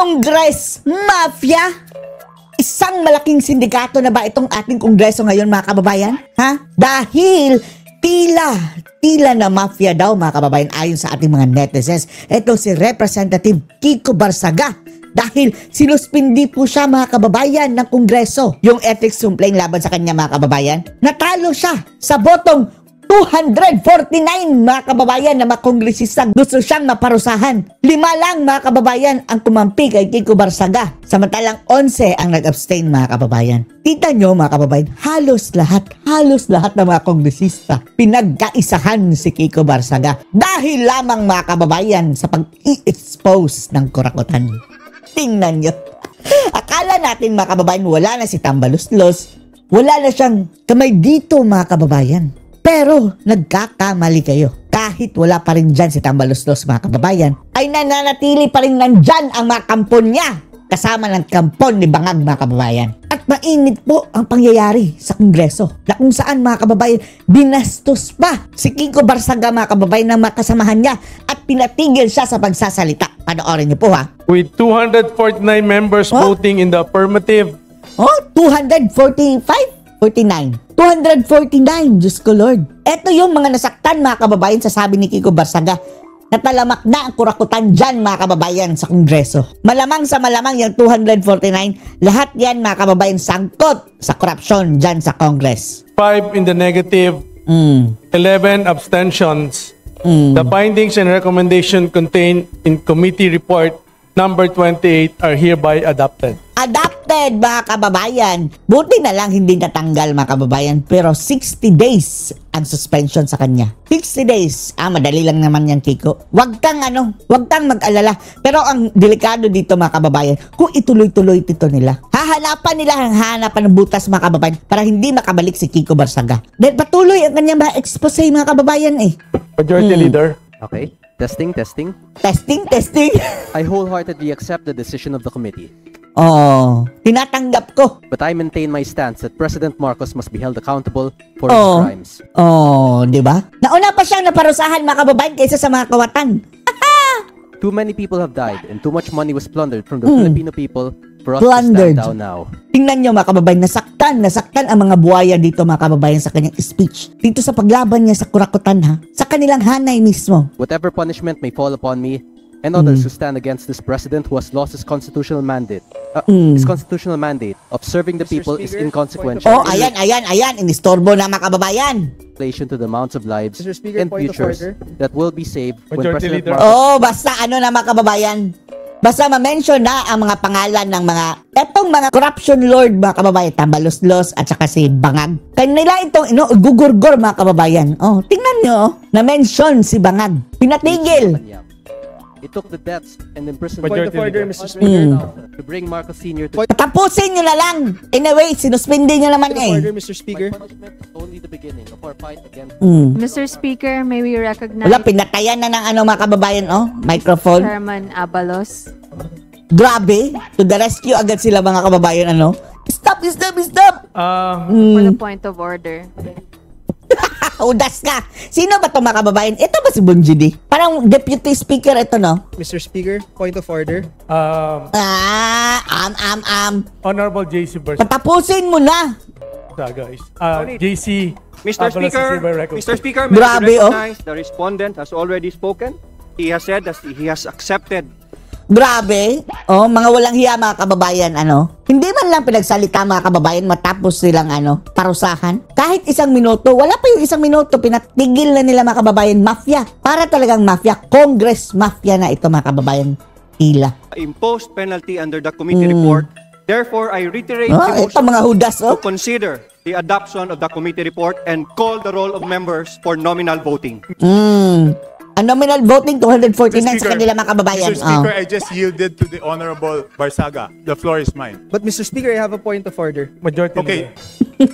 Congress Mafia? Isang malaking sindikato na ba itong ating kongreso ngayon, mga kababayan? Ha? Dahil tila na mafia daw, mga kababayan, ayon sa ating mga netizens. Ito si Representative Kiko Barsaga. Dahil sinuspindi po siya, mga kababayan, ng kongreso. Yung ethics complaint laban sa kanya, mga kababayan. Natalo siya sa botong 249, mga kababayan, na mga kongresista gusto siyang maparusahan. 5 lang, mga kababayan, ang tumampi kay Kiko Barsaga. Samantalang 11 ang nag-abstain, mga kababayan. Kita nyo, mga kababayan, halos lahat ng mga kongresista pinagkaisahan si Kiko Barsaga. Dahil lamang, mga kababayan, sa pag-i-expose ng kurakutan. Tingnan nyo. Akala natin, mga kababayan, wala na si Tambaluslos. Wala na siyang kamay dito, mga kababayan. Pero nagkakamali kayo. Kahit wala pa rin dyan si Tambaluslos, mga kababayan, ay nananatili pa rin nandyan ang mga kampon niya. Kasama ng kampon ni Bangag, mga kababayan. At mainit po ang pangyayari sa kongreso. Na kung saan, mga kababayan, binastos pa si Kiko Barsaga, mga kababayan, ng makasamahan niya. At pinatigil siya sa pagsasalita. Panoorin niyo po, ha? With 249 members voting in the affirmative. 245? 49. 249, Diyos ko Lord. Ito yung mga nasaktan, mga kababayan, sa sabi ni Kiko Barsaga. Natalamak na ang kurakutan dyan, mga kababayan, sa kongreso. Malamang sa malamang yung 249, lahat yan, mga kababayan, sangkot sa korupsyon dyan sa Congress. 5 in the negative, 11 abstentions. The findings and recommendation contained in committee report number 28 are hereby adopted. Adopted, mga kababayan. Buti na lang hindi natanggal, mga kababayan. Pero 60 days ang suspension sa kanya. 60 days. Madali lang naman yan, Kiko. Wag kang mag-alala. Pero ang delikado dito, mga kababayan, kung ituloy-tuloy dito nila. Hahanapan ng butas, mga kababayan, para hindi makabalik si Kiko Barsaga. Dahil patuloy ang kanyang mga expose, mga kababayan, eh. Majority Leader. Okay. Testing. Testing. I wholeheartedly accept the decision of the committee. Tinatanggap ko. But I maintain my stance that President Marcos must be held accountable for his crimes. Di ba? Nauna pa siyang naparusahan, mga kababayan, kaysa sa mga kawatan. Too many people have died and too much money was plundered from the Filipino people for us to stand down now. Tingnan nyo, mga kababayan, nasaktan ang mga buhaya dito, mga kababayan, sa kanyang speech. Dito sa paglaban niya sa kurakutan, ha? Sa kanilang hanay mismo. Whatever punishment may fall upon me and others who stand against this president who has lost his constitutional mandate. His constitutional mandate of serving the people is inconsequential. Ayan. Inistorbo na, mga kababayan. Relation to the amounts of lives and futures that will be saved when Majority President Leader. Marcos... Basta na, mga kababayan. Basta ma-mention na ang mga pangalan ng etong mga corruption lord, mga kababayan, Tambaluslos at saka si Bangag. Kanila itong gugurgor, mga kababayan. Tingnan nyo, na-mention si Bangag. Pinatigil. It took the deaths and imprisonment Point of order, Mr. Speaker. to bring Marcos Sr. to... Tapusin nyo na lang. Anyway, sinuspindi nyo naman Point of order, eh. Mr. Speaker. My punishment is only the beginning of our fight against... Mr. Speaker, may we recognize Wala, pinatayan na ng mga kababayan, microphone. Chairman Abalos. Grabe. To the rescue agad sila, mga kababayan, Stop! For the point of order. Udas ka. Sino ba ito, mga kababayan? Ito ba si Bunjidi? Parang deputy speaker ito, no? Mr. Speaker, point of order. Honorable JC Barsaga, Patapusin mo na. guys. JC. Mr. Abalos Speaker, is hereby recognized. Mr. Speaker, may Grabe, I recognize the respondent has already spoken. He has said that he has accepted. Grabe. Mga walang hiya, mga kababayan, Hindi man lang pinagsalita, mga kababayan, matapos silang, parusahan. Kahit isang minuto, wala pa yung isang minuto, pinatigil na nila, mga kababayan, mafia. Para talagang mafia, Congress mafia na ito, mga kababayan. Tila. Imposed penalty under the committee report. Therefore, I reiterate the Ito motion mga hudas, to consider the adoption of the committee report and call the roll of members for nominal voting. Ang nominal voting, 249 sa kanila, mga kababayan. Mr. Speaker, I just yielded to the Honorable Barsaga. The floor is mine. But Mr. Speaker, I have a point of order. Majority Okay. Leader.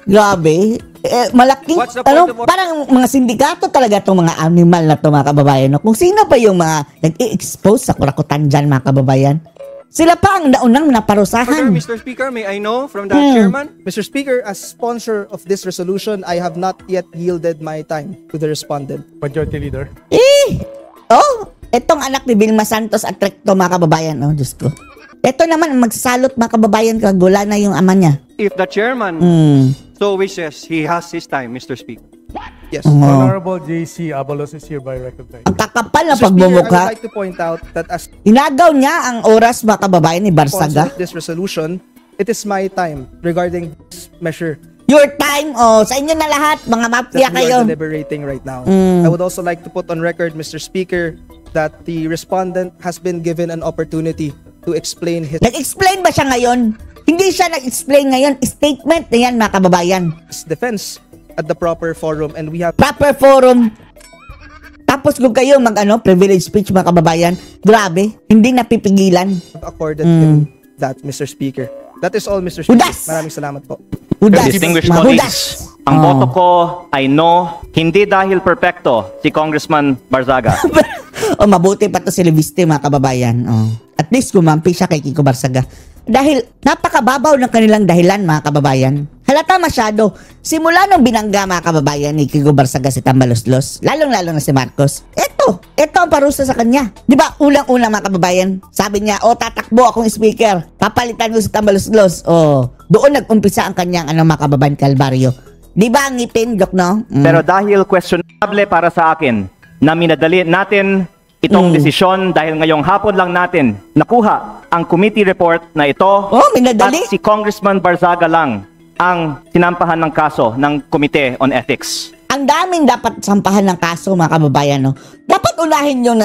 Grabe. Malaking, What's the point of order? parang mga sindikato talaga itong mga animal na ito, mga kababayan. Kung sino pa yung mga nag-i-expose sa kurakutan dyan, mga kababayan. Sila pa ang naunang naparusahan. Mr. Speaker, may I know from the chairman? Mr. Speaker, as sponsor of this resolution, I have not yet yielded my time to the respondent. Majority Leader. Etong anak ni Vilma Santos at Recto, mga kababayan. Oh, Diyos ko. Ito naman, magsalot, mga kababayan, kagula na yung ama niya. If the chairman Mm. so wishes, he has his time, Mr. Speaker. Yes. Honorable JC Abalos is hereby recognized. Ang kakapal na Mr. Speaker, I would pagmumukha. like to point out that as Inagaw niya ang oras, mga kababayan, ni sponsor Barsaga. of this resolution, it is my time regarding this measure Your time, oh, sa inyo na lahat, mga mafia that we kayo. are deliberating right now. Mm. I would also like to put on record, Mr. Speaker, that the respondent has been given an opportunity to explain his Nag-explain ba siya ngayon? Hindi siya nag-explain ngayon. Statement na yan, mga kababayan. defense at the proper forum, and we have Proper forum. Tapos kung kayo privilege speech, mga kababayan, grabe, hindi napipigilan. accorded him that, Mr. Speaker. That is all, Mr. Speaker. Hudas! Maraming salamat po. Hudas, Distinguished mga colleagues, hudas. ang Oh. boto ko ay no, hindi dahil perpekto si Congressman Barzaga. O mabuti pa to si Leviste, mga kababayan. Oh. At least gumampi siya kay Kiko Barsaga. Dahil napakababaw ng kanilang dahilan, mga kababayan. Halata masyado. Simula nung binangga, mga kababayan, ni Kiko Barsaga si Tambaloslos, lalong-lalo na si Marcos. Ito ang parusa sa kanya. Di ba, ulang-una, mga kababayan, sabi niya, tatakbo akong speaker. Papalitan ko si Tambaloslos. Doon nag-umpisa ang kanyang, mga kababayan, kalbaryo. Di ba ang ngipin, Dok, no? Pero dahil questionable para sa akin na minadali natin itong desisyon dahil ngayong hapon lang natin nakuha ang committee report na ito minadali. at si Congressman Barzaga lang ang sinampahan ng kaso ng Committee on Ethics. Ang daming dapat sampahan ng kaso, mga kababayan, no? Dapat unahin yung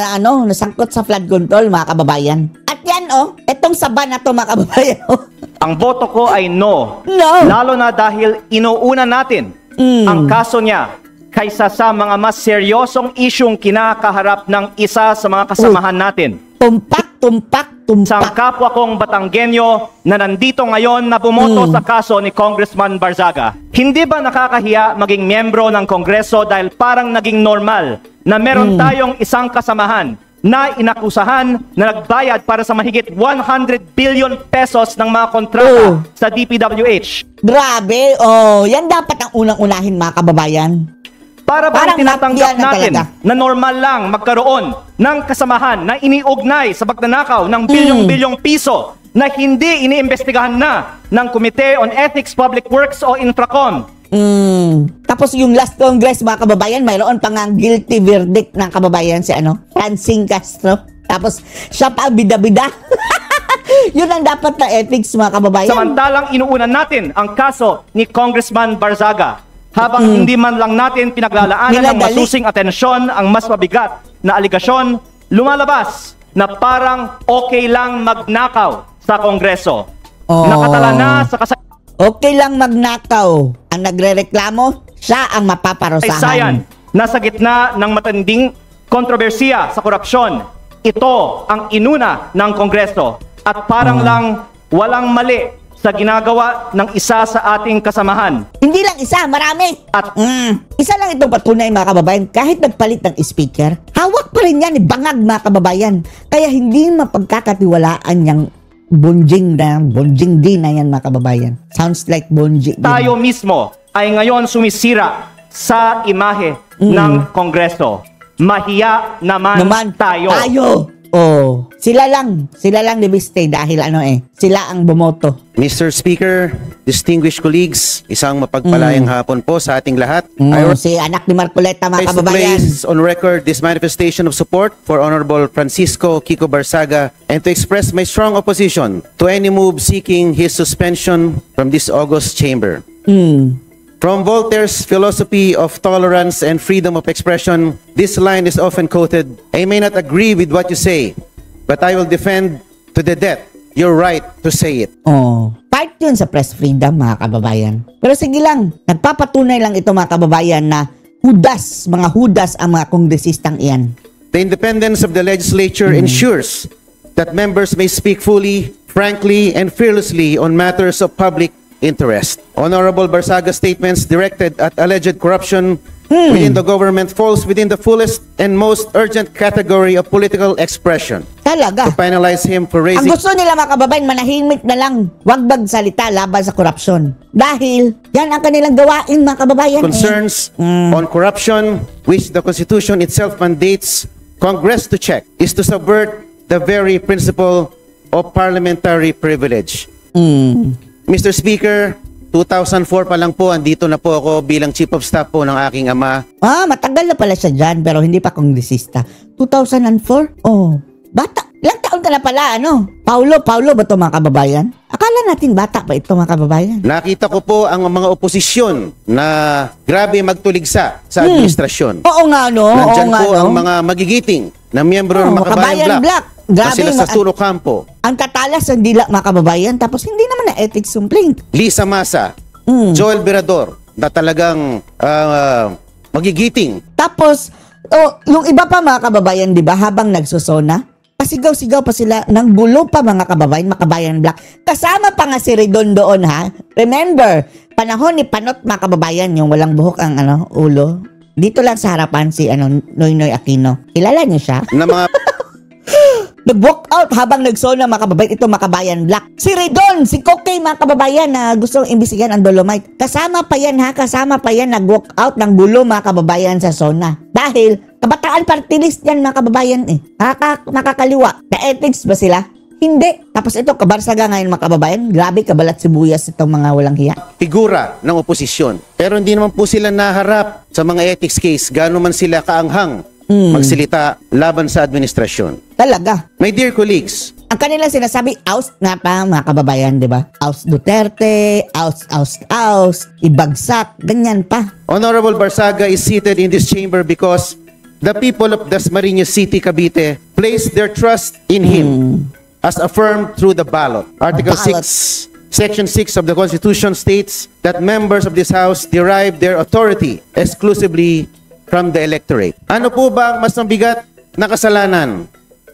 nasangkot sa flood control, mga kababayan. At yan, etong saba na to, mga kababayan, Ang boto ko ay no. No. Lalo na dahil inuuna natin ang kaso niya kaysa sa mga mas seryosong isyong kinakaharap ng isa sa mga kasamahan natin. Tumpak. Isang kapwa kong Batanggenyo na nandito ngayon na bumoto sa kaso ni Congressman Barzaga. Hindi ba nakakahiya maging miyembro ng Kongreso dahil parang naging normal na meron tayong isang kasamahan na inakusahan na nagbayad para sa mahigit 100 billion pesos ng mga kontrata sa DPWH? Grabe, yan dapat ang unang-unahin, mga kababayan. Para bang Parang tinatanggap mafia na natin talaga. na normal lang magkaroon ng kasamahan na iniugnay sa pagnanakaw ng bilyong-bilyong piso na hindi iniimbestigahan na ng Committee on Ethics, Public Works o Infracom? Tapos yung last Congress, mga kababayan, mayroon pang ang guilty verdict ng kababayan si Francine Castro. Tapos siya pa ang bida-bida. Yun ang dapat na ethics, mga kababayan. Samantalang inuunan natin ang kaso ni Congressman Barzaga habang hindi man lang natin pinaglalaanan ng Minadali. masusing atensyon ang mas mabigat na aligasyon, lumalabas na parang okay lang magnakaw sa Kongreso. Nakatala na sa Okay lang magnakaw. Ang nagrereklamo, siya ang mapaparusahan. kasaysayan na sa gitna ng matinding kontrobersiya sa korupsyon. Ito ang inuna ng Kongreso at parang lang walang mali sa ginagawa ng isa sa ating kasamahan. Hindi lang isa, marami. At Isa lang itong patunay, mga kababayan, kahit nagpalit ng speaker, hawak pa rin yan, bangag, mga kababayan. Kaya hindi mapagkakatiwalaan yung bonjing din na yan, mga kababayan. Sounds like bonji. tayo mismo ay ngayon sumisira sa imahe ng Kongreso. Mahiya naman tayo. Sila lang Leviste dahil sila ang bumoto. Mr. Speaker, distinguished colleagues, isang mapagpalayang hapon po sa ating lahat. Si anak ni Marcoleta, mga I rise to kababayan. place on record this manifestation of support for Honorable Francisco Kiko Barzaga and to express my strong opposition to any move seeking his suspension from this august chamber. From Voltaire's philosophy of tolerance and freedom of expression, this line is often quoted, I may not agree with what you say, but I will defend to the death your right to say it. Part yun sa press freedom, mga kababayan. Pero sige lang, nagpapatunay lang ito, mga kababayan, na mga hudas ang mga kongresistang iyan. The independence of the legislature ensures that members may speak fully, frankly, and fearlessly on matters of public interest. Honorable Barsaga's statements directed at alleged corruption within the government falls within the fullest and most urgent category of political expression. Talaga. To penalize him for Ang raising gusto nila, mga kababayan, manahimik na lang. Huwag magsalita laban sa korupsyon. Dahil yan ang kanilang gawain, mga kababayan. concerns on corruption, which the Constitution itself mandates Congress to check is to subvert the very principle of parliamentary privilege. Mr. Speaker, 2004 pa lang po, andito na po ako bilang Chief of Staff po ng aking ama. Matagal na pala siya dyan, pero hindi pa kongresista. 2004? Oh, bata. Ilang taon ka na pala, ano? Paulo ba ito mga kababayan? Akala natin bata pa ito mga kababayan. Nakita ko po ang mga oposisyon na grabe magtuligsa sa administrasyon. Oo nga, no? Nandyan Oo nga, po no? ang mga magigiting na miyembro ng Makabayan Makabayan Black. Grabe, Sila sa Turo Campo. Ang tatalas ng dila mga kababayan, tapos hindi naman na ethics complaint. Lisa Masa, Joel Virador, na talagang magigiting. Tapos, yung iba pa mga kababayan, di ba, habang nagsusona, pasigaw-sigaw pa sila, ng gulo pa mga kababayan, Makabayan Black. Kasama pa nga si Redon doon, ha? Remember, panahon ni Panot mga kababayan, yung walang buhok ang ulo. Dito lang sa harapan si Noynoy Aquino. Kilala niyo siya? Na mga Nag-walk out habang nagsona mga kababayan, ito Makabayan Black. Si Redon, si Kokey mga kababayan na gustong imbisigan ang Dolomite. Kasama pa yan nag-walk out ng gulo mga kababayan sa zona. Dahil kabataan party list yan mga kababayan eh. Nakakaliwa. Na-ethics ba sila? Hindi. Tapos ito, kabarsaga ngayon mga kababayan. Grabe, kabalat sibuyas itong mga walang hiya. figura ng oposisyon. Pero hindi naman po sila naharap sa mga ethics case. Gaano man sila kaanghang magsilita laban sa administrasyon. Talaga. My dear colleagues, Ang kanilang sinasabi, oust nga pa mga kababayan, di ba? Oust Duterte, oust, ibagsak, ganyan pa. Honorable Barsaga is seated in this chamber because the people of Dasmariñas City, Cavite placed their trust in him as affirmed through the ballot. Article 6, Section 6 of the Constitution states that members of this House derive their authority exclusively from the electorate. Ano po ba ang mas mabigat na kasalanan?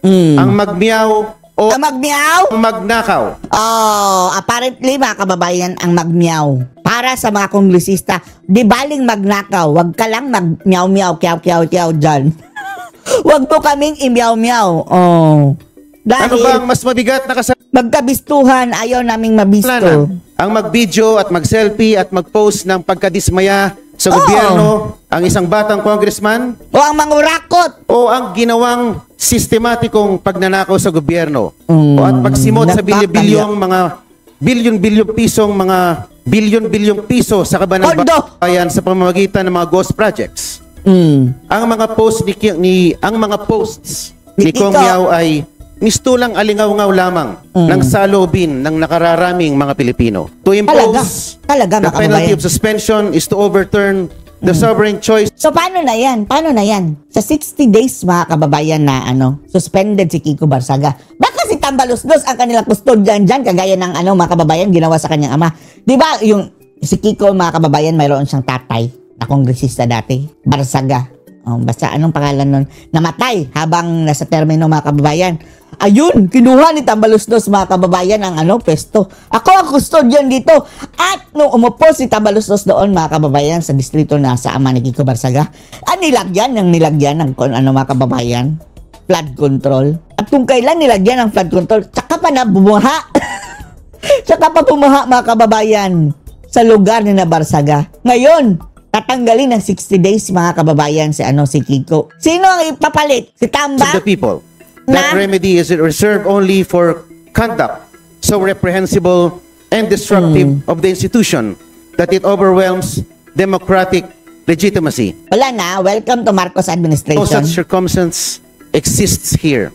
Ang magmiyaw o Ang magmiyaw? ang magnakaw? Oh, apparently mga kababayan, ang magmiyaw. Para sa mga kongresista, di baling magnakaw, wag ka lang magmiyaw-miyaw, kiyaw-kiyaw dyan. Wag po kaming imyaw-miyaw. Oh. Ano Dahil ba ang mas mabigat na kasalanan? magkabistuhan, ayaw naming mabisto. Ang mag-video at mag-selfie at mag-post ng pagkadismaya sa gobyerno, ang isang batang congressman, O ang mangurakot. o ang ginawang sistematikong pagnanakaw sa gobyerno, o at pagsimot sa bilyon-bilyong mga bilyon-bilyong pisong mga bilyon-bilyong piso sa kabanang Pondo. bayan sa pamamagitan ng mga ghost projects. Ang mga posts Ni ni Kiko. Kong Yao ay mistulang alingaw-ngaw lamang ng salobin ng nakararaming mga Pilipino. To impose Talaga, the mga penalty kababayan. of suspension is to overturn the sovereign choice So paano na yan? Sa 60 days mga kababayan na suspended si Kiko Barsaga. Baka si Tambaluslos ang kanilang kustodyan dyan, kagaya ng mga kababayan ginawa sa kanyang ama. Di ba yung si Kiko mga kababayan mayroon siyang tatay na kongresista dati, Barsaga. Basta anong pangalan nun? Namatay habang nasa termino mga kababayan. Ayun, kinuha ni Tambaluslos mga kababayan ang pwesto. Ako ang kustodyan dito. At nung umupo si Tambaluslos doon mga kababayan sa distrito na sa ama ni Kiko Barsaga, nilagyan ng mga kababayan, flood control. At kung kailan nilagyan ng flood control, tsaka pa na bumuha. Tsaka pa bumuha mga kababayan sa lugar ni na Barsaga. Ngayon, tatanggalin ng 60 days mga kababayan si Kiko. Sino ang ipapalit? Si Tamba? of the people. That remedy is reserved only for conduct so reprehensible and destructive of the institution that it overwhelms democratic legitimacy. Wala na. Welcome to Marcos No administration. such circumstance exists here.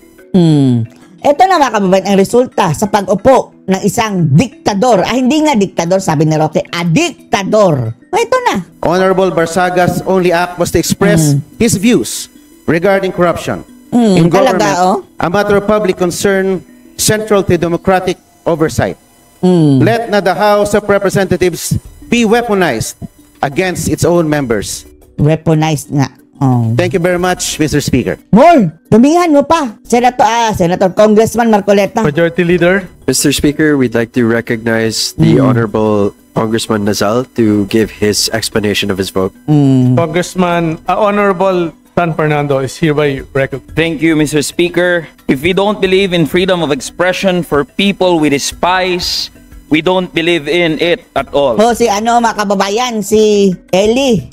Ito na mga kababayan ang resulta sa pag-upo ng isang diktador. Hindi nga diktador, sabi ni Roque. Diktador. Ito na. Honorable Barsaga's only act was to express his views regarding corruption in government, talaga, a matter of public concern central to democratic oversight. Let not the House of Representatives be weaponized against its own members. Weaponized nga. Thank you very much, Mr. Speaker. More. Dumihan mo pa. Senator Congressman Marcoleta. Majority Leader. Mr. Speaker, we'd like to recognize the Honorable Congressman Nazal to give his explanation of his vote. Congressman, Honorable San Fernando is hereby recognized. Thank you, Mr. Speaker. If we don't believe in freedom of expression for people we despise, we don't believe in it at all. Si mga kababayan, si Eli.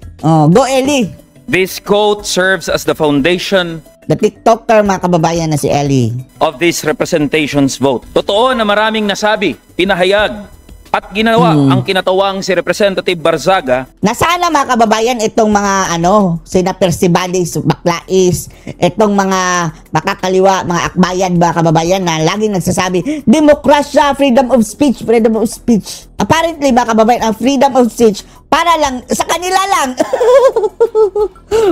Go Eli. This quote serves as the foundation The TikToker, mga kababayan, na si Ellie. Of this representations vote. Totoo na maraming nasabi, pinahayag, at ginawa ang kinatawang si Representative Barzaga. Nasaan na, mga kababayan, itong mga sina Percivalis, Baklais, itong mga makakaliwa, mga akbayan, mga kababayan, na laging nagsasabi, demokrasya, freedom of speech, freedom of speech. Apparently, mga kababayan, ang freedom of speech para lang sa kanila lang.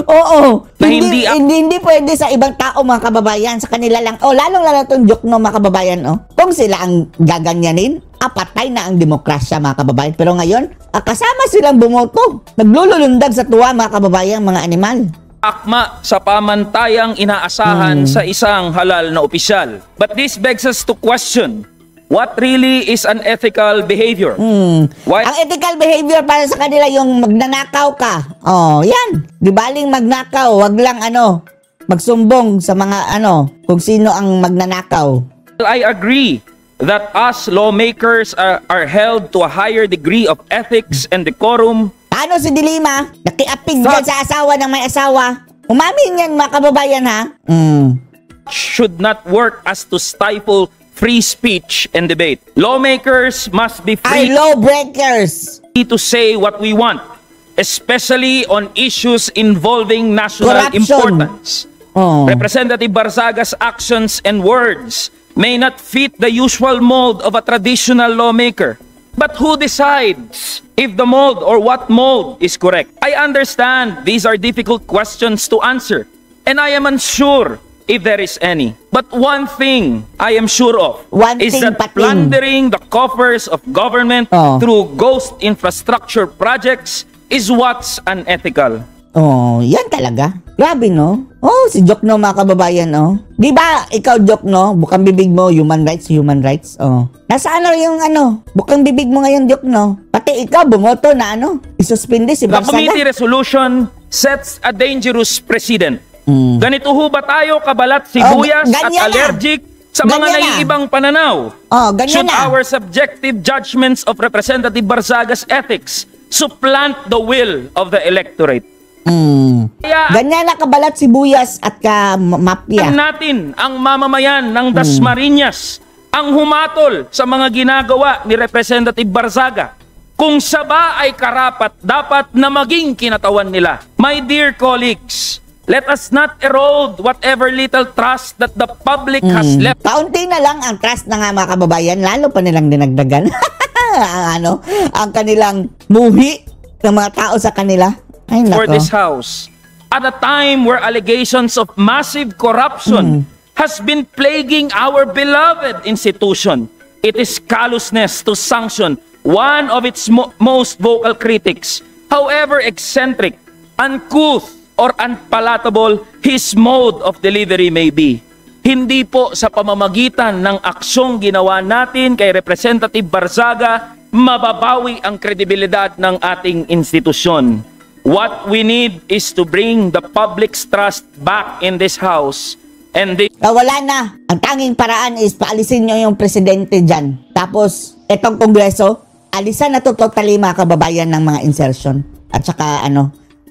Oo. Na Hindi pwede sa ibang tao, mga kababayan, sa kanila lang. Lalong-lalo itong Jokno, mga kababayan. Kung sila ang gaganyanin, patay na ang demokrasya, mga kababayan. Pero ngayon, kasama silang bumoto. Naglululundag sa tuwa, mga kababayan, mga animal. Akma sa pamantayang inaasahan sa isang halal na opisyal. But this begs us to question, what really is an ethical behavior? Why? Ang ethical behavior para sa kanila yung magnanakaw ka. Yan. Di baling magnakaw, wag lang magsumbong sa mga kung sino ang magnanakaw. I agree that us lawmakers are held to a higher degree of ethics and decorum. Paano si Dilima? Nakiapig dyan sa asawa ng may asawa. Umamin yan, mga kababayan, ha? Should not work as to stifle free speech and debate. Lawmakers must be free lawbreakers to say what we want, especially on issues involving national Corruption. importance. Representative Barzaga's actions and words may not fit the usual mold of a traditional lawmaker. But who decides if the mold or what mold is correct? I understand these are difficult questions to answer, and I am unsure if there is any. But one thing I am sure of is that plundering the coffers of government through ghost infrastructure projects is what's unethical. Yan talaga. Grabe, no? Si Jokno, mga kababayan, Di ba, ikaw, Jokno, bukang bibig mo, human rights. Nasaan na yung bukang bibig mo ngayon, Jokno? Pati ikaw, bumoto na isuspindi si The Barzaga. committee resolution sets a dangerous precedent. Ganito ho ba tayo kabalat sibuyas at allergic sa mga naiibang pananaw? Should our subjective judgments of Representative Barzaga's ethics supplant the will of the electorate? Ganyan na kabalat sibuyas at mafia. Natin ang mamamayan ng Dasmariñas ang humatol sa mga ginagawa ni Representative Barzaga. Kung siya ba ay karapat dapat na maging kinatawan nila. My dear colleagues, let us not erode whatever little trust that the public has left. Kaunti na lang ang trust na nga, mga kababayan, lalo pa nilang dinagdagan. Ang kanilang muhi ng mga tao sa kanila. Ay, For this house at a time where allegations of massive corruption has been plaguing our beloved institution. It is callousness to sanction one of its most vocal critics, however eccentric, uncouth, or unpalatable his mode of delivery may be. Hindi po sa pamamagitan ng aksyong ginawa natin kay Representative Barzaga mababawi ang kredibilidad ng ating institusyon. What we need is to bring the public's trust back in this house. And wala na. Ang tanging paraan is paalisin nyo yung presidente dyan. Tapos, itong kongreso, alisan na to totally, mga kababayan, ng mga insertion. At saka,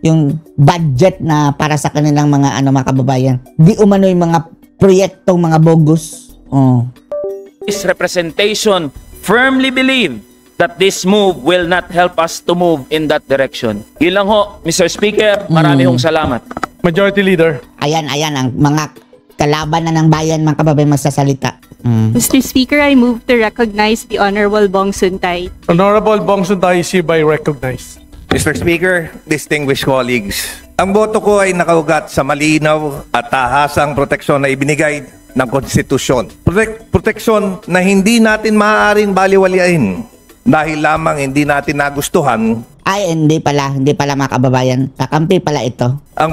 yung budget na para sa kanilang mga, mga kababayan. Di umano yung mga proyektong mga bogus. This representation firmly believe that this move will not help us to move in that direction. Yun lang ho, Mr. Speaker. Marami hong salamat. Majority Leader. Ayan, ang mga kalaban na ng bayan, mga kababayan, magsasalita. Mr. Speaker, I move to recognize the Honorable Bong Suntay. Honorable Bong Suntay is hereby recognized. Mr. Speaker, distinguished colleagues, ang boto ko ay nakaugat sa malinaw at tahasang proteksyon na ibinigay ng konstitusyon. Proteksyon na hindi natin maaaring baliwalain dahil lamang hindi natin nagustuhan. Ay, hindi pala, mga kababayan. Kakampi pala ito. Ang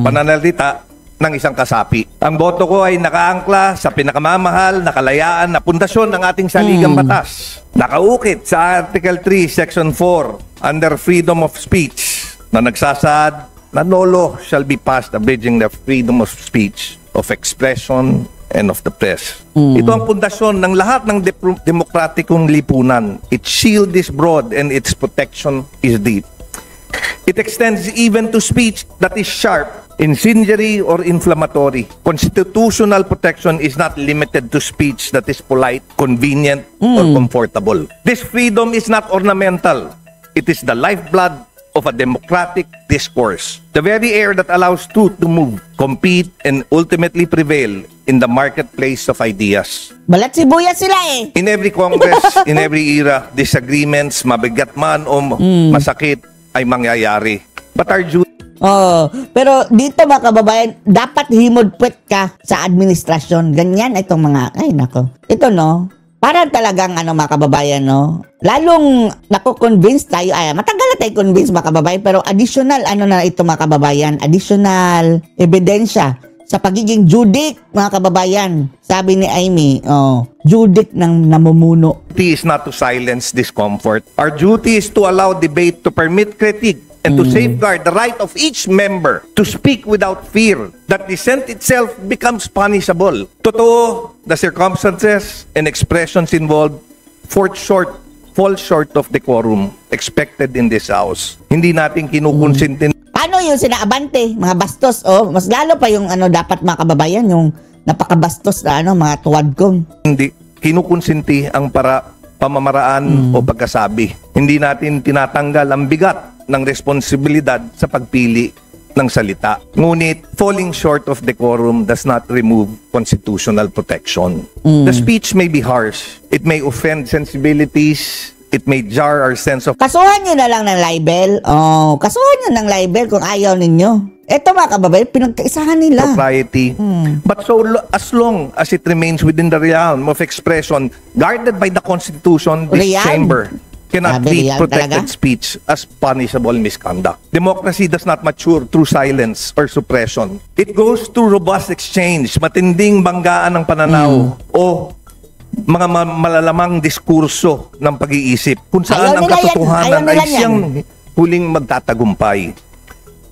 pananalita ng isang kasapi. Ang boto ko ay nakaangkla sa pinakamamahal na kalayaan na pundasyon ng ating saligang batas. Nakaukit sa Article 3, Section 4, under freedom of speech, na nagsasaad na no law shall be passed abridging the freedom of speech, of expression, and of the press. Ito ang pundasyon ng lahat ng demokratikong lipunan. Its shield is broad and its protection is deep. It extends even to speech that is sharp, incendiary, or inflammatory. Constitutional protection is not limited to speech that is polite, convenient, or comfortable. This freedom is not ornamental. It is the lifeblood of a democratic discourse. The very air that allows truth to move, compete, and ultimately prevail in the marketplace of ideas. Balat sibuyas sila eh. In every Congress, in every era, disagreements, mabigat man o masakit, ay mangyayari. But our duty Oh, pero dito mga kababayan, dapat himod-pwet ka sa administrasyon. Ganyan itong mga, ay nako. Ito no, parang talagang ano mga kababayan no, lalong nako-convince tayo, ay matagal na tayo convince mga kababayan, pero additional ano na ito mga kababayan, additional ebidensya sa pagiging judik mga kababayan. Sabi ni Amy, judik ng namumuno. Duty is not to silence discomfort. Our duty is to allow debate, to permit critique, and to safeguard the right of each member to speak without fear that dissent itself becomes punishable. Totoo, the circumstances and expressions involved fall short of the quorum expected in this House. Hindi natin kinukonsintin. Paano yung sinaabante, mga bastos, mas lalo pa yung ano dapat mga kababayan, yung napakabastos na ano, mga tuwad kong. Hindi kinukonsinti ang pamamaraan o pagkasabi. Hindi natin tinatanggal ang bigat ng responsibilidad sa pagpili ng salita. Ngunit, falling short of decorum does not remove constitutional protection. The speech may be harsh. It may offend sensibilities. It may jar our sense of... Kasuhan nyo na lang ng libel. Kasuhan nyo ng libel kung ayaw ninyo. Ito mga kababayan, pinagkaisahan nila. Propriety. But as long as it remains within the realm of expression guarded by the Constitution, this chamber cannot treat protected speech as punishable misconduct. Democracy does not mature through silence or suppression. It goes through robust exchange, matinding banggaan ng pananaw o mga malalamang diskurso ng pag-iisip kung saan ang katotohanan ay siyang huling magtatagumpay.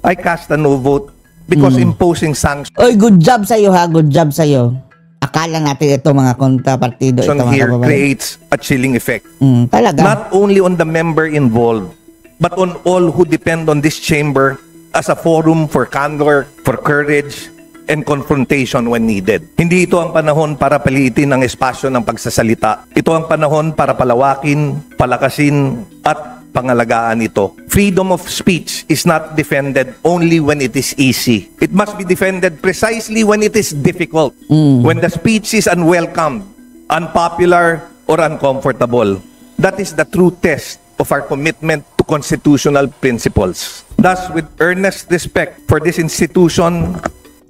I cast a no vote because imposing sanctions. Oy, good job sa'yo ha, good job sa'yo. Akala natin ito mga kontrapartido. Ito mga here kababayan. Creates a chilling effect. Talaga. Not only on the member involved, but on all who depend on this chamber as a forum for candor, for courage, and confrontation when needed. Hindi ito ang panahon para paliitin ang espasyo ng pagsasalita. Ito ang panahon para palawakin, palakasin, at pangalagaan ito. Freedom of speech is not defended only when it is easy. It must be defended precisely when it is difficult. When the speech is unwelcome, unpopular, or uncomfortable. That is the true test of our commitment to constitutional principles. Thus, with earnest respect for this institution,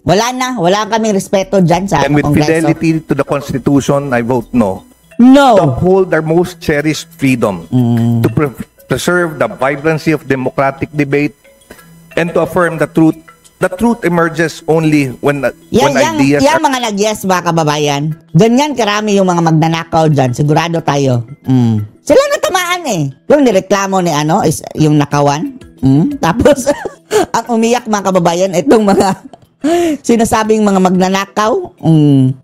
wala kaming respeto dyan sa and with Kongreso. fidelity to the Constitution, I vote no. No. To uphold our most cherished freedom, to preserve the vibrancy of democratic debate, and to affirm the truth. The truth emerges only when ideas Yan mga nag-yes mga kababayan. Ganyan karami yung mga magnanakaw dyan. Sigurado tayo. Sila natamaan eh. Yung nireklamo ni ano, is yung nakawan. Tapos, ang umiyak mga kababayan, itong mga sinasabing mga magnanakaw.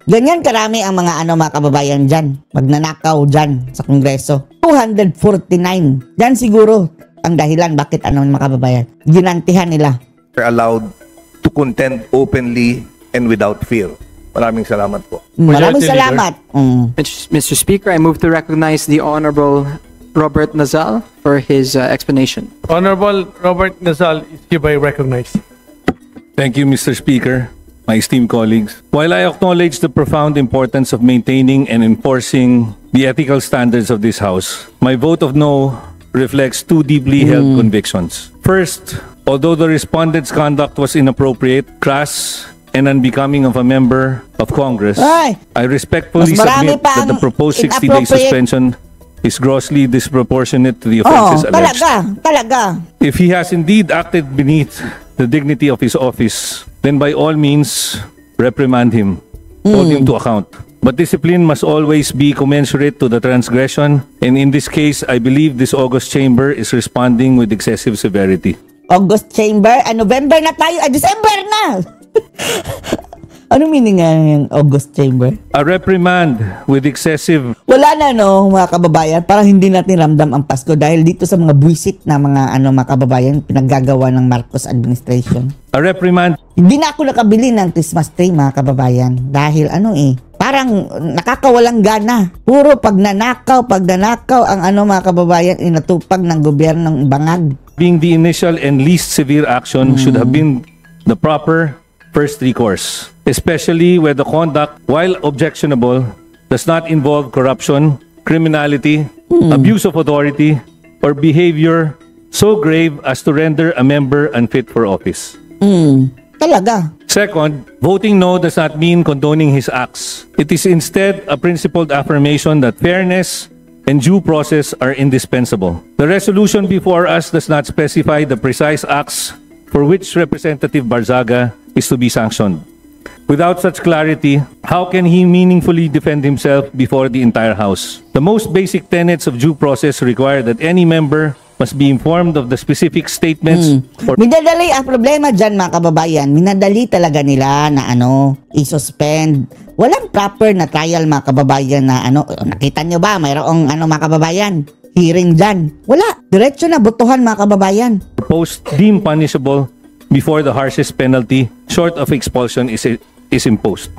Ganyan karami ang mga ano mga kababayan dyan. Magnanakaw dyan sa Kongreso. 249. Yan siguro ang dahilan bakit ano mga kababayan. Ginantihan nila. are allowed to contend openly and without fear. Maraming salamat po. Maraming salamat. Mr. Speaker, I move to recognize the Honorable Robert Nazal for his explanation. Honorable Robert Nazal is hereby recognized. Thank you, Mr. Speaker, my esteemed colleagues. While I acknowledge the profound importance of maintaining and enforcing the ethical standards of this House, my vote of no reflects two deeply held convictions. First, although the respondent's conduct was inappropriate, crass, and unbecoming of a member of Congress, I respectfully submit that the proposed 60-day suspension is grossly disproportionate to the offenses alleged. Talaga. If he has indeed acted beneath the dignity of his office, then by all means, reprimand him, hold him to account. But discipline must always be commensurate to the transgression, and in this case, I believe this August chamber is responding with excessive severity. August chamber? November na tayo. December na! Ano meaning nga yung August Chamber? A reprimand with excessive Wala na no, mga kababayan. Parang hindi natin ramdam ang Pasko dahil dito sa mga buwisit na mga mga kababayan pinaggagawa ng Marcos administration. a reprimand Hindi na ako nakabili ng Christmas tree, mga kababayan. Dahil parang nakakawalang gana. Puro pagnanakaw ang mga kababayan inatupag ng gobyernong bangag. being the initial and least severe action should have been the proper first recourse, especially where the conduct, while objectionable, does not involve corruption, criminality, abuse of authority, or behavior so grave as to render a member unfit for office. Talaga. Second, voting no does not mean condoning his acts. It is instead a principled affirmation that fairness and due process are indispensable. The resolution before us does not specify the precise acts for which Representative Barzaga is to be sanctioned. Without such clarity, how can he meaningfully defend himself before the entire House? The most basic tenets of due process require that any member must be informed of the specific statements or Minadali ang problema dyan, mga kababayan. Minadali talaga nila na i-suspend. Walang proper na trial, mga kababayan, na nakita nyo ba, mayroong mga kababayan, hearing dyan. Wala. Diretso na butuhan, mga kababayan. post deemed punishable before the harshest penalty short of expulsion is imposed.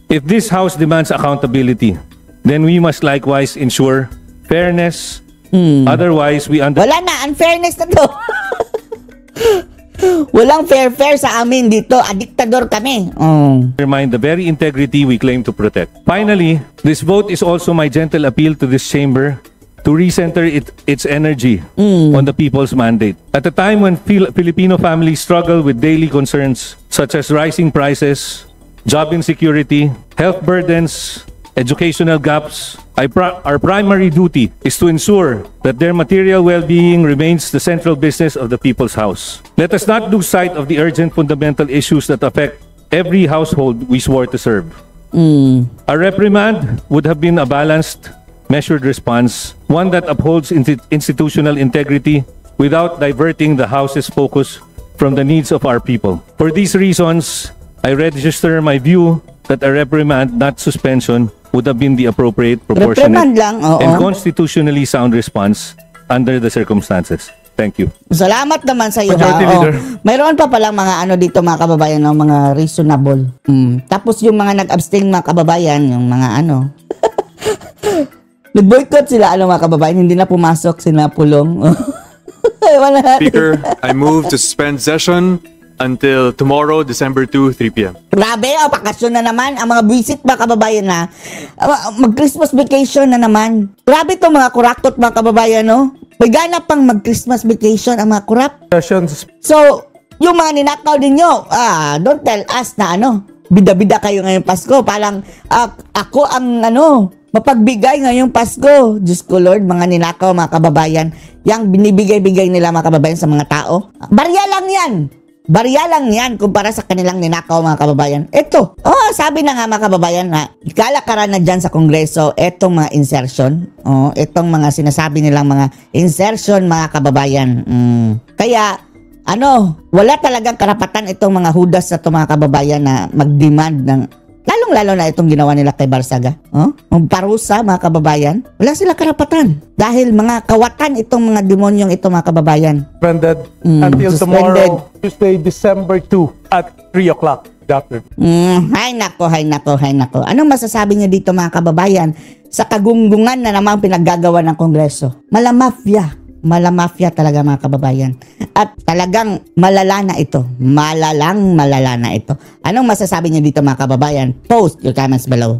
If this House demands accountability, then we must likewise ensure fairness. Otherwise, Wala na, unfairness na to. Walang fair sa amin dito. Diktador kami. undermine the very integrity we claim to protect. Finally, this vote is also my gentle appeal to this chamber to recenter its energy on the people's mandate. At a time when Filipino families struggle with daily concerns such as rising prices, job insecurity, health burdens, educational gaps, our primary duty is to ensure that their material well-being remains the central business of the People's House. Let us not lose sight of the urgent fundamental issues that affect every household we swore to serve. A reprimand would have been a balanced, measured response, one that upholds institutional integrity without diverting the House's focus from the needs of our people. For these reasons, I register my view that a reprimand, not suspension, would have been the appropriate, proportionate, Reprimand lang, oo. and constitutionally sound response under the circumstances. Thank you. Salamat naman sa iyo. Majority Leader. Mayroon pa palang mga dito, mga kababayan, mga reasonable. Tapos yung mga nag-abstain, mga kababayan, yung mga nag-boycott sila, mga kababayan, hindi na pumasok, sila pulong. Speaker, I move to suspend session until tomorrow, December 2, 3 p.m. Grabe, bakasyon na naman. Ang mga visit, mga kababayan, na mag-Christmas vacation na naman. Grabe to mga kurakot, mga kababayan, no? May gana pang mag-Christmas vacation ang mga kurap. So, yung mga ninakaw ninyo, don't tell us na bida-bida kayo ngayong Pasko. Parang ako ang mapagbigay ngayong Pasko. Diyos ko Lord, mga ninakaw, mga kababayan. Yang binibigay-bigay nila, mga kababayan, sa mga tao. Barya lang yan. Barya lang yan kumpara sa kanilang ninakaw, mga kababayan. Ito, sabi na nga, mga kababayan, na kalakaran na dyan sa Kongreso, etong mga insertion, etong mga sinasabi nilang mga insertion, mga kababayan. Kaya, wala talagang karapatan itong mga hudas sa itong mga kababayan na mag-demand ng, lalong-lalo na itong ginawa nila kay Barzaga. Ang parusa, mga kababayan, wala sila karapatan. Dahil mga kawatan itong mga demonyong ito, mga kababayan. Suspended until tomorrow, Tuesday, December 2 at 3 o'clock. Hay nako. Anong masasabi niyo dito, mga kababayan, sa kagunggungan na namang pinaggagawa ng Kongreso? Malamafia talaga, mga kababayan. At talagang malala na ito. Malala na ito. Anong masasabi niyo dito, mga kababayan? Post your comments below.